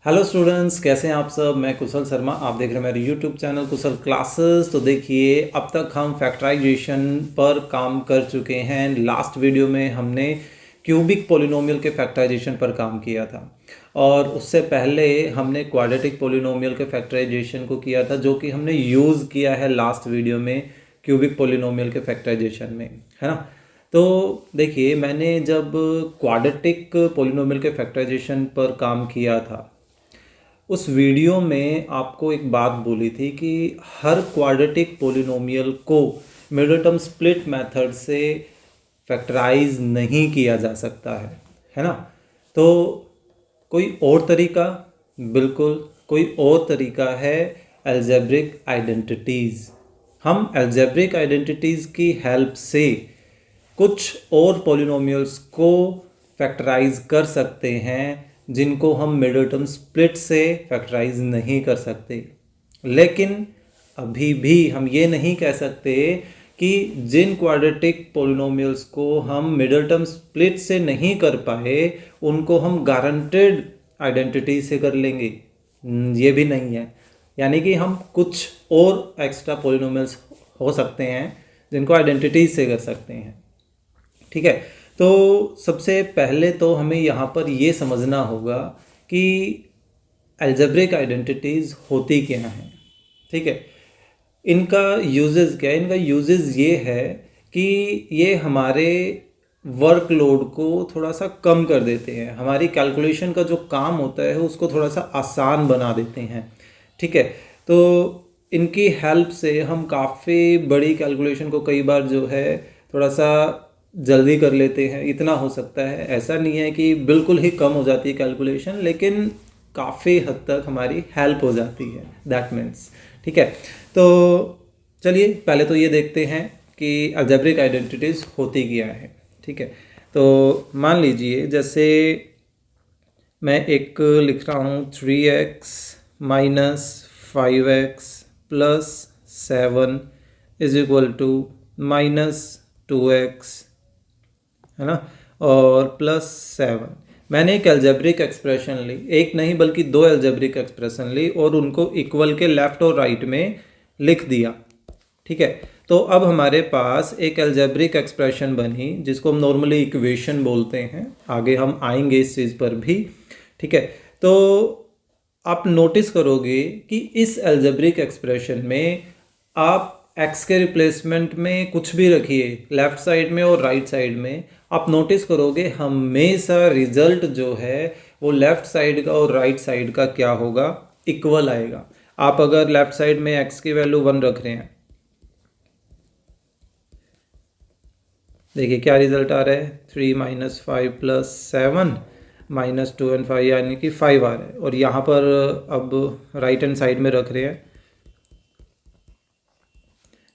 Hello students, कैसे हैं आप सब। मैं कुशल शर्मा, आप देख रहे हैं मेरे यूट्यूब चैनल कुशल क्लासेस। तो देखिए, अब तक हम फैक्टराइजेशन पर काम कर चुके हैं। लास्ट वीडियो में हमने क्यूबिक पोलिनोमियल के फैक्टराइजेशन पर काम किया था और उससे पहले हमने क्वाड्रेटिक पोलिनोमियल के फैक्टराइजेशन को किया था, जो कि हमने यूज़ किया है लास्ट वीडियो में क्यूबिक पोलिनोमियल के फैक्टराइजेशन में, है ना। तो देखिए, मैंने जब क्वाड्रेटिक पोलिनोमियल के फैक्टराइजेशन पर काम किया था, उस वीडियो में आपको एक बात बोली थी कि हर क्वाड्रेटिक पोलिनोमियल को मिडल टर्म स्प्लिट मेथड से फैक्टराइज नहीं किया जा सकता है ना। तो कोई और तरीका, बिल्कुल कोई और तरीका है अलजेब्रिक आइडेंटिटीज़। हम अलजेब्रिक आइडेंटिटीज़ की हेल्प से कुछ और पोलिनोमियल्स को फैक्टराइज कर सकते हैं जिनको हम मिडल टर्म स्प्लिट से फैक्टराइज नहीं कर सकते। लेकिन अभी भी हम ये नहीं कह सकते कि जिन क्वाड्रेटिक पोलिनोमियल्स को हम मिडल टर्म स्प्लिट से नहीं कर पाए उनको हम गारंटेड आइडेंटिटी से कर लेंगे। ये भी नहीं है। यानी कि हम कुछ और एक्स्ट्रा पोलिनोमियल्स हो सकते हैं जिनको आइडेंटिटी से कर सकते हैं। ठीक है, तो सबसे पहले तो हमें यहाँ पर ये समझना होगा कि अलजेब्रिक आइडेंटिटीज़ होती क्या हैं। ठीक है, इनका यूजेस क्या है। इनका यूजेस ये है कि ये हमारे वर्कलोड को थोड़ा सा कम कर देते हैं, हमारी कैलकुलेशन का जो काम होता है उसको थोड़ा सा आसान बना देते हैं। ठीक है, तो इनकी हेल्प से हम काफ़ी बड़ी कैलकुलेशन को कई बार जो है थोड़ा सा जल्दी कर लेते हैं। इतना हो सकता है, ऐसा नहीं है कि बिल्कुल ही कम हो जाती है कैलकुलेशन, लेकिन काफ़ी हद तक हमारी हेल्प हो जाती है, दैट मीन्स। ठीक है, तो चलिए पहले तो ये देखते हैं कि अलजेब्रिक आइडेंटिटीज़ होती क्या है। ठीक है, तो मान लीजिए जैसे मैं एक लिख रहा हूँ 3x minus 5x plus 7 is equal to minus 2x, है ना, और प्लस 7। मैंने एक अलजेब्रिक एक्सप्रेशन ली, एक नहीं बल्कि दो अलजेब्रिक एक्सप्रेशन ली और उनको इक्वल के लेफ्ट और राइट में लिख दिया। ठीक है, तो अब हमारे पास एक अलजेब्रिक एक्सप्रेशन बनी जिसको हम नॉर्मली इक्वेशन बोलते हैं। आगे हम आएंगे इस चीज़ पर भी। ठीक है, तो आप नोटिस करोगे कि इस अलजेब्रिक एक्सप्रेशन में आप x के रिप्लेसमेंट में कुछ भी रखिए, लेफ्ट साइड में और राइट साइड में, आप नोटिस करोगे हमेशा रिजल्ट जो है वो लेफ्ट साइड का और राइट साइड का क्या होगा, इक्वल आएगा। आप अगर लेफ्ट साइड में x की वैल्यू 1 रख रहे हैं, देखिए क्या रिजल्ट आ रहा है, 3 माइनस 5 प्लस 7 माइनस 2 एंड 5, यानी कि 5 आ रहा है। और यहाँ पर अब राइट हैंड साइड में रख रहे हैं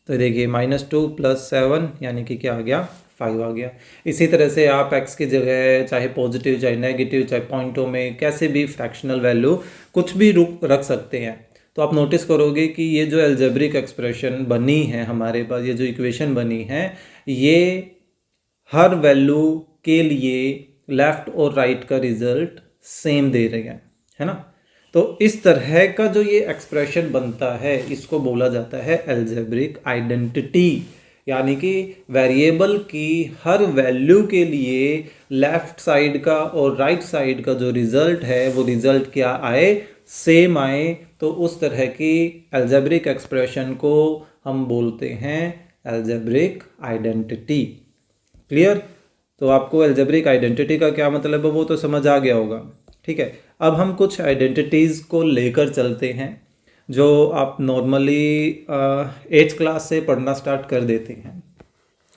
तो देखिए -2 प्लस 7 यानी कि क्या आ गया, 5 आ गया। इसी तरह से आप x की जगह चाहे पॉजिटिव चाहे नेगेटिव चाहे पॉइंटों में कैसे भी फ्रैक्शनल वैल्यू कुछ भी रख सकते हैं। तो आप नोटिस करोगे कि ये जो अलजेब्रिक एक्सप्रेशन बनी है हमारे पास, ये जो इक्वेशन बनी है, ये हर वैल्यू के लिए लेफ्ट और राइट का रिजल्ट सेम दे रहे हैं, है ना। तो इस तरह का जो ये एक्सप्रेशन बनता है इसको बोला जाता है अलजेब्रिक आइडेंटिटी। यानी कि वेरिएबल की हर वैल्यू के लिए लेफ्ट साइड का और राइट साइड का जो रिजल्ट है वो रिजल्ट क्या आए, सेम आए। तो उस तरह की अलजेब्रिक एक्सप्रेशन को हम बोलते हैं अलजेब्रिक आइडेंटिटी। क्लियर? तो आपको अलजेब्रिक आइडेंटिटी का क्या मतलब है वो तो समझ आ गया होगा। ठीक है, अब हम कुछ आइडेंटिटीज़ को लेकर चलते हैं जो आप नॉर्मली 8th क्लास से पढ़ना स्टार्ट कर देते हैं।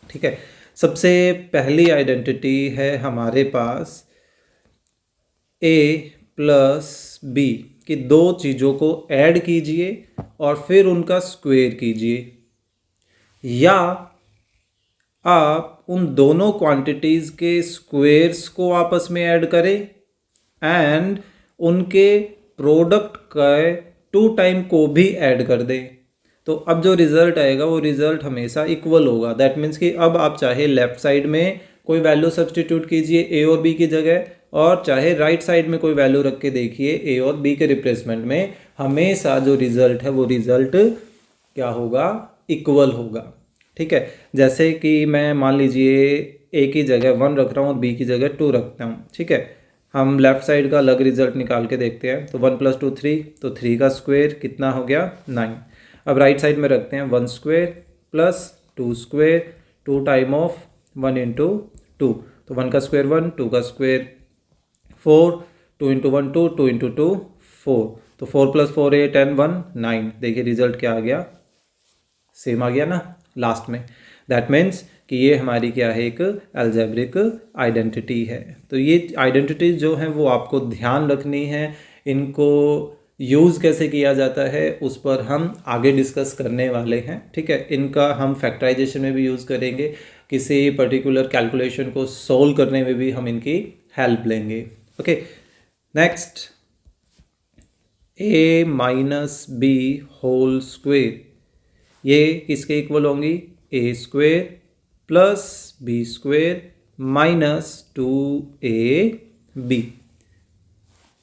ठीक है, सबसे पहली आइडेंटिटी है हमारे पास a प्लस b की दो चीज़ों को ऐड कीजिए और फिर उनका स्क्वायर कीजिए, या आप उन दोनों क्वांटिटीज़ के स्क्वायर्स को आपस में ऐड करें एंड उनके प्रोडक्ट का 2 टाइम को भी ऐड कर दें। तो अब जो रिजल्ट आएगा वो रिजल्ट हमेशा इक्वल होगा। दैट मीन्स कि अब आप चाहे लेफ्ट साइड में कोई वैल्यू सब्सटीट्यूट कीजिए a और b की जगह, और चाहे राइट साइड में कोई वैल्यू रख के देखिए ए और बी के रिप्लेसमेंट में, हमेशा जो रिजल्ट है वो रिजल्ट क्या होगा, इक्वल होगा। ठीक है, जैसे कि मैं मान लीजिए ए की जगह 1 रख रहा हूँ और बी की जगह 2 रखता हूँ। ठीक है, हम लेफ्ट साइड का अलग रिजल्ट निकाल के देखते हैं। तो 1 + 2 3, तो 3 का स्क्वायर कितना हो गया 9। अब राइट साइड में रखते हैं 1 square plus 2 square, 2 time of 1 × 2, तो 1 का स्क्वायर 1, 2 का स्क्वायर 4, 2 × 1 2, 2 × 2 4, तो 4 + 4 8 and 1 9। देखिए रिजल्ट क्या आ गया, सेम आ गया ना लास्ट में। दैट मीन्स कि ये हमारी क्या है, एक अलजेब्रिक आइडेंटिटी है। तो ये आइडेंटिटीज जो हैं वो आपको ध्यान रखनी है, इनको यूज़ कैसे किया जाता है उस पर हम आगे डिस्कस करने वाले हैं। ठीक है, इनका हम फैक्टराइजेशन में भी यूज़ करेंगे, किसी पर्टिकुलर कैलकुलेशन को सोल्व करने में भी हम इनकी हेल्प लेंगे। Okay, next a - b whole square, ये किसके इक्वल होंगी, a square plus b square minus 2ab।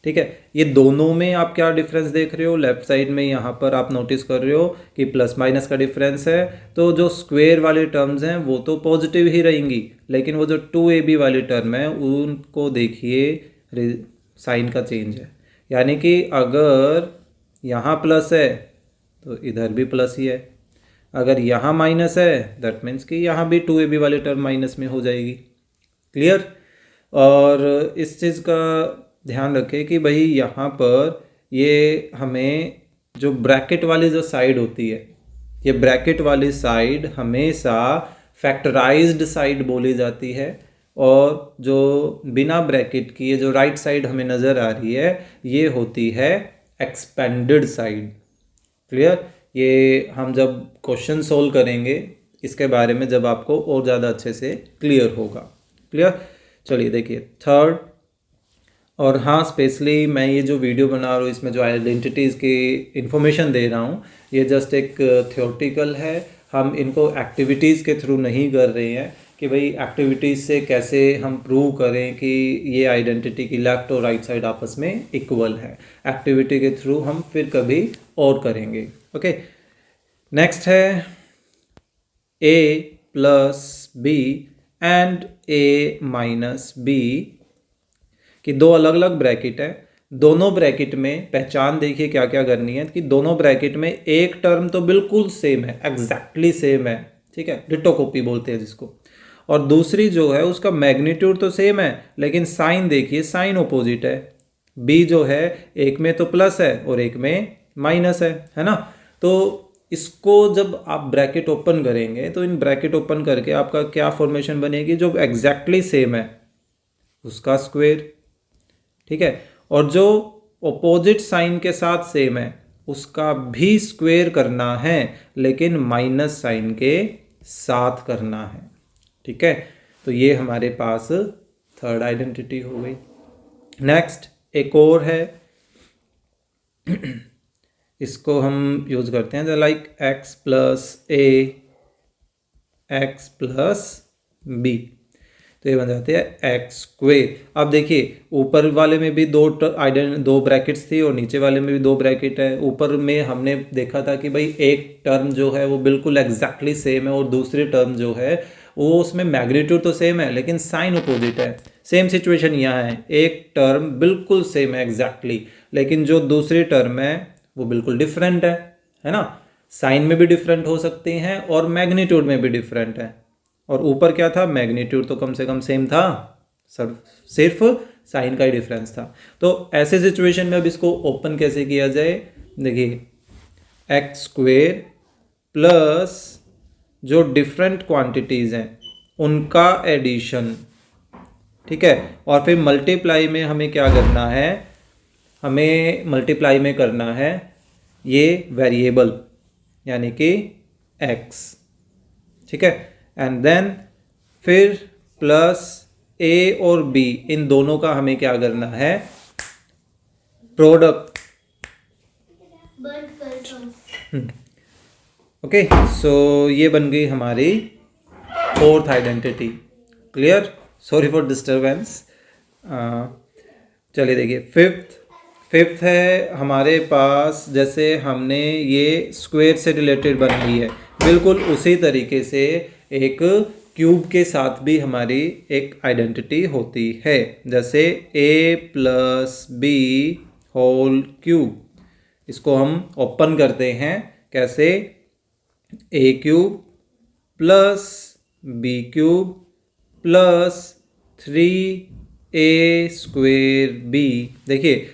ठीक है, ये दोनों में आप क्या डिफरेंस देख रहे हो, लेफ्ट साइड में यहाँ पर आप नोटिस कर रहे हो कि प्लस माइनस का डिफरेंस है। तो जो स्क्वेयर वाले टर्म्स हैं वो तो पॉजिटिव ही रहेंगी, लेकिन वो जो 2ab वाली टर्म है उनको देखिए साइन का चेंज है। यानी कि अगर यहाँ प्लस है तो इधर भी प्लस ही है, अगर यहाँ माइनस है दैट मीन्स कि यहाँ भी 2ab वाली टर्म माइनस में हो जाएगी। क्लियर। और इस चीज़ का ध्यान रखें कि भाई यहाँ पर ये हमें जो ब्रैकेट वाली जो साइड होती है, ये ब्रैकेट वाली साइड हमेशा फैक्टराइज्ड साइड बोली जाती है, और जो बिना ब्रैकेट की ये जो राइट साइड हमें नज़र आ रही है ये होती है एक्सपेंडेड साइड। क्लियर। ये हम जब क्वेश्चन सोल्व करेंगे इसके बारे में जब आपको और ज़्यादा अच्छे से क्लियर होगा। क्लियर। चलिए देखिए थर्ड, और हाँ स्पेशली मैं ये जो वीडियो बना रहा हूँ इसमें जो आइडेंटिटीज़ की इंफॉर्मेशन दे रहा हूँ ये जस्ट एक थियोरटिकल है, हम इनको एक्टिविटीज़ के थ्रू नहीं कर रहे हैं कि भाई एक्टिविटीज़ से कैसे हम प्रूव करें कि ये आइडेंटिटी की लेफ्ट और राइट साइड आपस में इक्वल है। एक्टिविटी के थ्रू हम फिर कभी और करेंगे। ओके, नेक्स्ट है a + b and a - b कि दो अलग अलग ब्रैकेट है, दोनों ब्रैकेट में पहचान देखिए क्या क्या करनी है कि दोनों ब्रैकेट में एक टर्म तो बिल्कुल सेम है, एग्जैक्टली सेम है। ठीक है, डिटो कॉपी बोलते हैं जिसको, और दूसरी जो है उसका मैग्नीट्यूड तो सेम है लेकिन साइन देखिए साइन अपोजिट है। b जो है एक में तो प्लस है और एक में माइनस है ना। तो इसको जब आप ब्रैकेट ओपन करेंगे तो इन ब्रैकेट ओपन करके आपका क्या फॉर्मेशन बनेगी, जो एग्जैक्टली सेम है उसका स्क्वायर। ठीक है, और जो अपोजिट साइन के साथ सेम है उसका भी स्क्वायर करना है लेकिन माइनस साइन के साथ करना है। ठीक है, तो ये हमारे पास थर्ड आइडेंटिटी हो गई। नेक्स्ट एक और है इसको हम यूज करते हैं like x + a x + b, तो ये बन जाते हैं x²। अब देखिए ऊपर वाले में भी दो ब्रैकेट्स थी और नीचे वाले में भी दो ब्रैकेट है। ऊपर में हमने देखा था कि भाई एक टर्म जो है वो बिल्कुल एग्जैक्टली सेम है और दूसरी टर्म जो है वो उसमें मैग्नीट्यूड तो सेम है लेकिन साइन अपोजिट है। सेम सिचुएशन यहाँ है, एक टर्म बिल्कुल सेम है एग्जैक्टली लेकिन जो दूसरी टर्म है वो बिल्कुल डिफरेंट है ना। साइन में भी डिफरेंट हो सकती हैं और मैग्नीट्यूड में भी डिफरेंट है। और ऊपर क्या था, मैग्नीट्यूड तो कम से कम सेम था, सिर्फ साइन का ही डिफरेंस था। तो ऐसे सिचुएशन में अब इसको ओपन कैसे किया जाए, देखिए x² प्लस जो डिफरेंट क्वांटिटीज़ हैं उनका एडिशन। ठीक है, और फिर मल्टीप्लाई में हमें क्या करना है, हमें मल्टीप्लाई में करना है ये वेरिएबल यानी कि x। ठीक है, एंड देन फिर प्लस a और b, इन दोनों का हमें क्या करना है, प्रोडक्ट। ओके, सो ये बन गई हमारी fourth identity. Clear. Sorry for disturbance. चलिए देखिए, फिफ्थ है हमारे पास, जैसे हमने ये स्क्वायर से रिलेटेड बनाई है, बिल्कुल उसी तरीके से एक क्यूब के साथ भी हमारी एक आइडेंटिटी होती है। जैसे a+b होल क्यूब, इसको हम ओपन करते हैं कैसे, a³ + b³ + 3a²b। देखिए,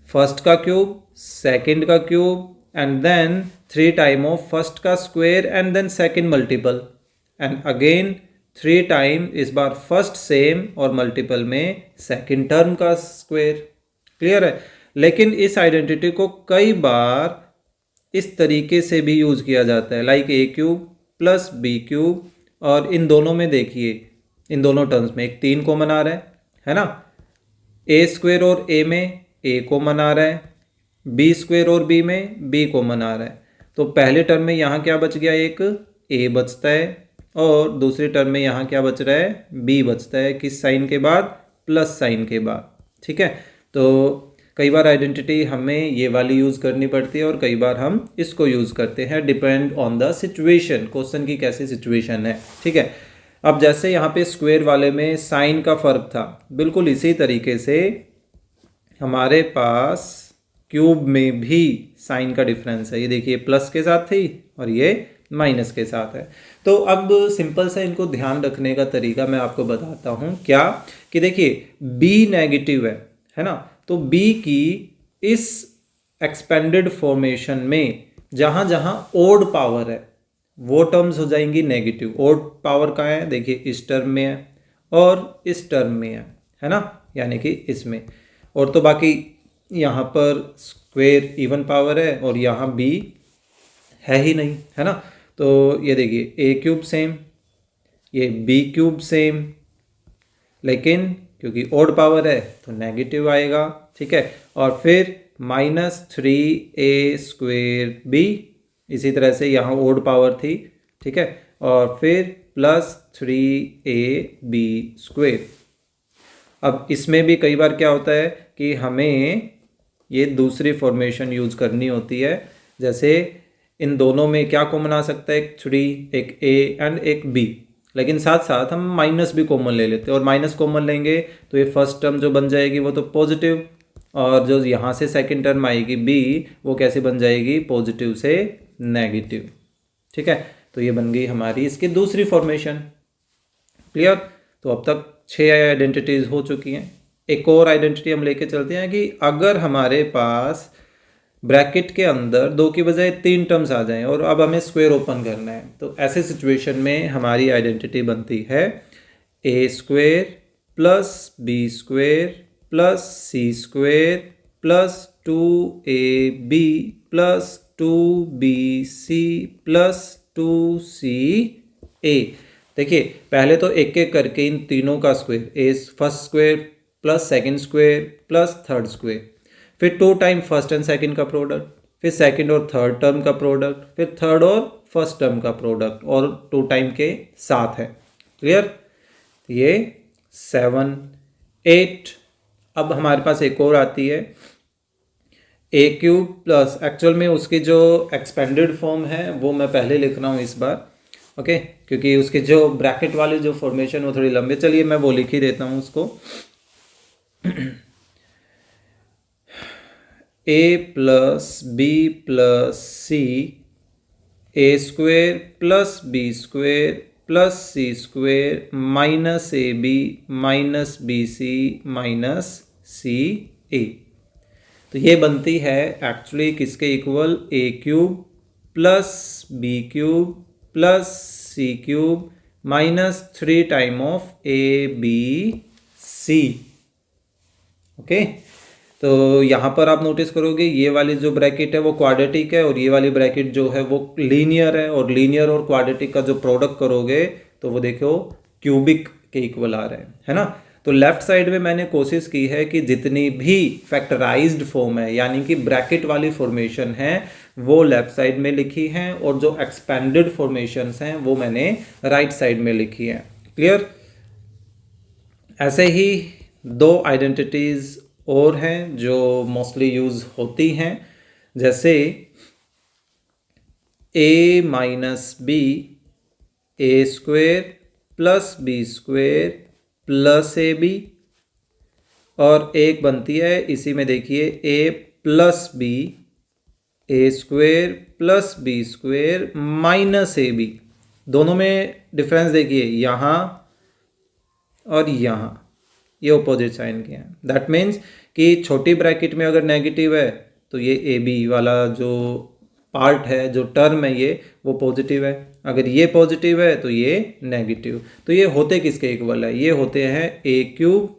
फर्स्ट का क्यूब, सेकंड का cube and then 3 time of first का square and then second multiple and again 3 time, इस बार फर्स्ट सेम और मल्टीपल में सेकंड टर्म का स्क्वायर। क्लियर है? लेकिन इस आइडेंटिटी को कई बार इस तरीके से भी यूज किया जाता है, लाइक a³ + b³, और इन दोनों में देखिए, इन दोनों टर्म्स में एक 3 कॉमन आ रहा है ना, a² और a में a कॉमन आ रहा है, b² और b में b कॉमन आ रहा है। तो पहले टर्म में यहाँ क्या बच गया, एक a बचता है, और दूसरे टर्म में यहाँ क्या बच रहा है, b बचता है। किस साइन के बाद, प्लस साइन के बाद। ठीक है, तो कई बार आइडेंटिटी हमें ये वाली यूज़ करनी पड़ती है और कई बार हम इसको यूज़ करते हैं, depend on the situation, question की कैसी सिचुएशन है। ठीक है, अब जैसे यहाँ पे स्क्वायर वाले में साइन का फ़र्क था, बिल्कुल इसी तरीके से हमारे पास क्यूब में भी साइन का डिफरेंस है। ये देखिए, प्लस के साथ थी और ये माइनस के साथ है। तो अब सिंपल सा इनको ध्यान रखने का तरीका मैं आपको बताता हूँ। क्या कि देखिए, b नेगेटिव है ना, तो b की इस एक्सपेंडेड फॉर्मेशन में जहाँ जहाँ ओड पावर है वो टर्म्स हो जाएंगी नेगेटिव। ओड पावर कहाँ है, देखिए इस टर्म में है और इस टर्म में है ना, यानी कि इसमें। और तो बाकी यहाँ पर स्क्वायर इवन पावर है और यहाँ b है ही नहीं, है ना। तो ये देखिए, a³ सेम, ये b³ सेम, लेकिन क्योंकि ओड पावर है तो नेगेटिव आएगा। ठीक है, और फिर -3a²b, इसी तरह से यहाँ ओड पावर थी। ठीक है, और फिर +3ab²। अब इसमें भी कई बार क्या होता है कि हमें ये दूसरी फॉर्मेशन यूज करनी होती है। जैसे इन दोनों में क्या कॉमन आ सकता है, एक 3, एक a एंड एक b, लेकिन साथ साथ हम माइनस भी कॉमन ले लेते हैं, और माइनस कॉमन लेंगे तो ये फर्स्ट टर्म जो बन जाएगी वो तो पॉजिटिव, और जो यहाँ से सेकंड टर्म आएगी b, वो कैसे बन जाएगी, पॉजिटिव से नेगेटिव। ठीक है, तो ये बन गई हमारी इसकी दूसरी फॉर्मेशन। क्लियर? तो अब तक 6 आइडेंटिटीज हो चुकी हैं। एक और आइडेंटिटी हम लेके चलते हैं कि अगर हमारे पास ब्रैकेट के अंदर 2 की बजाय 3 टर्म्स आ जाएं और अब हमें स्क्वायर ओपन करना है, तो ऐसे सिचुएशन में हमारी आइडेंटिटी बनती है a² + b² + c² + 2ab + 2bc + 2ca। देखिए, पहले तो एक एक करके इन तीनों का square, a first square + second square + third square, फिर 2 टाइम फर्स्ट एंड सेकंड का प्रोडक्ट, फिर सेकंड और थर्ड टर्म का प्रोडक्ट, फिर थर्ड और फर्स्ट टर्म का प्रोडक्ट, और 2 टाइम के साथ है। क्लियर? ये 7, 8। अब हमारे पास एक और आती है a³ प्लस, एक्चुअल में उसकी जो एक्सपेंडेड फॉर्म है वो मैं पहले लिख रहा हूँ इस बार, ओके, क्योंकि उसके जो ब्रैकेट वाली जो फॉर्मेशन वो थोड़ी लंबी, चलिए मैं वो लिख ही देता हूँ उसको। a + b + c, a² + b² + c² -ab -bc -ca। तो ये बनती है एक्चुअली किसके equal, a³ + b³ + c³ -3 time of abc। Okay, तो यहाँ पर आप नोटिस करोगे ये वाली जो ब्रैकेट है वो क्वाड्रेटिक है और ये वाली ब्रैकेट जो है वो लीनियर है, और लीनियर और क्वाड्रेटिक का जो प्रोडक्ट करोगे तो वो देखो क्यूबिक के इक्वल आ रहे हैं, है ना। तो लेफ्ट साइड में मैंने कोशिश की है कि जितनी भी फैक्टराइज्ड फॉर्म है, यानी कि ब्रैकेट वाली फॉर्मेशन है, वो लेफ्ट साइड में लिखी है, और जो एक्सपेंडेड फॉर्मेशंस हैं वो मैंने राइट साइड में लिखी है। क्लियर? ऐसे ही दो आइडेंटिटीज़ और हैं जो मोस्टली यूज़ होती हैं, जैसे a minus B A square plus B square plus A B, और एक बनती है इसी में देखिए a plus B A square plus B square minus A B. दोनों में डिफरेंस देखिए, यहाँ और यहाँ ये ऑपोजिट साइन के हैं। दैट मीन्स कि छोटी ब्रैकेट में अगर नेगेटिव है तो ये ए बी वाला जो पार्ट है, जो टर्म है, ये वो पॉजिटिव है। अगर ये पॉजिटिव है तो ये नेगेटिव। तो ये होते किसके इक्वल है? ये होते हैं ए क्यूब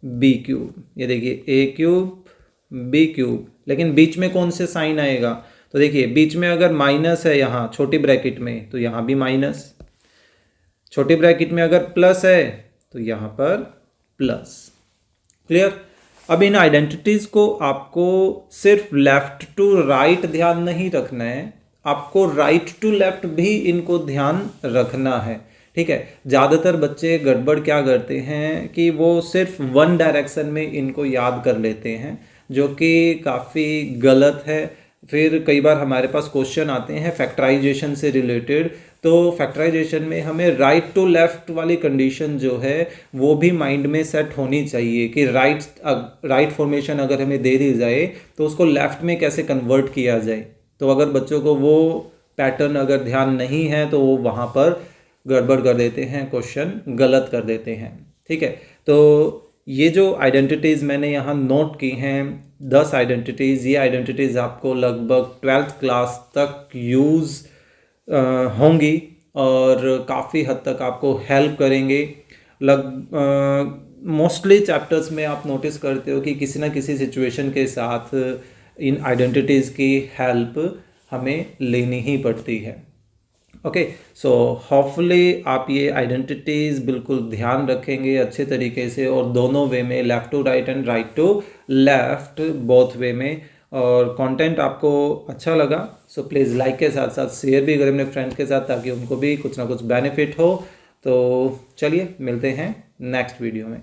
बी क्यूब। ये देखिए ए क्यूब बी क्यूब, लेकिन बीच में कौन से साइन आएगा? तो देखिए बीच में अगर माइनस है यहाँ छोटी ब्रैकेट में तो यहाँ भी माइनस, छोटी ब्रैकेट में अगर प्लस है तो यहाँ पर प्लस। क्लियर? अब इन आइडेंटिटीज़ को आपको सिर्फ लेफ्ट टू राइट ध्यान नहीं रखना है, आपको राइट टू लेफ्ट भी इनको ध्यान रखना है। ठीक है, ज़्यादातर बच्चे गड़बड़ क्या करते हैं कि वो सिर्फ वन डायरेक्शन में इनको याद कर लेते हैं, जो कि काफ़ी गलत है। फिर कई बार हमारे पास क्वेश्चन आते हैं फैक्टराइजेशन से रिलेटेड, तो फैक्टराइजेशन में हमें राइट टू लेफ्ट वाली कंडीशन जो है वो भी माइंड में सेट होनी चाहिए कि राइट फॉर्मेशन अगर हमें दे दी जाए तो उसको लेफ्ट में कैसे कन्वर्ट किया जाए। तो अगर बच्चों को वो पैटर्न अगर ध्यान नहीं है तो वो वहाँ पर गड़बड़ कर देते हैं, क्वेश्चन गलत कर देते हैं। ठीक है, तो ये जो आइडेंटिटीज़ मैंने यहाँ नोट की हैं 10 आइडेंटिटीज़, ये आइडेंटिटीज़ आपको लगभग 12th क्लास तक यूज़ होंगी और काफ़ी हद तक आपको हेल्प करेंगे। मोस्टली चैप्टर्स में आप नोटिस करते हो कि किसी ना किसी सिचुएशन के साथ इन आइडेंटिटीज़ की हेल्प हमें लेनी ही पड़ती है। ओके, सो होपफुली आप ये आइडेंटिटीज़ बिल्कुल ध्यान रखेंगे अच्छे तरीके से, और दोनों वे में, left to right and right to left, both way में। और कंटेंट आपको अच्छा लगा सो प्लीज़ लाइक के साथ साथ शेयर भी करें अपने फ्रेंड्स के साथ, ताकि उनको भी कुछ ना कुछ बेनिफिट हो। तो चलिए मिलते हैं नेक्स्ट वीडियो में।